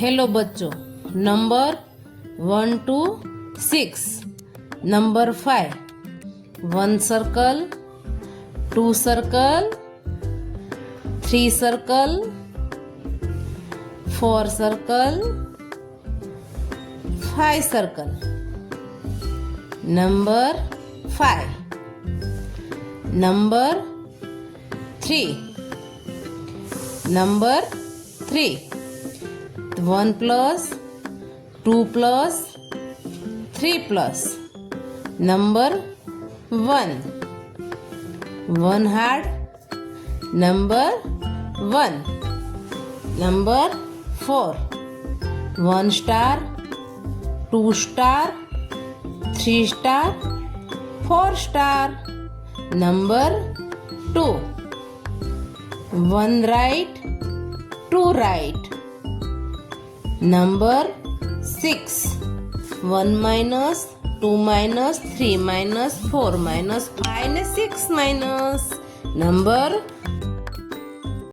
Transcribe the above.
Hello बच्चों, number 1 to 6, number 5, 1 circle, 2 circle, 3 circle, 4 circle, 5 circle. Number 5, number 3, number 3, 1 plus, 2 plus, 3 plus. Number 1, 1 heart. Number 1. Number 4, 1 star, 2 star, 3 star, 4 star. Number 2, 1 right, 2 right. Number 6, 1 minus, 2 minus, 3 minus, 4 minus, 5 and 6 minus. Number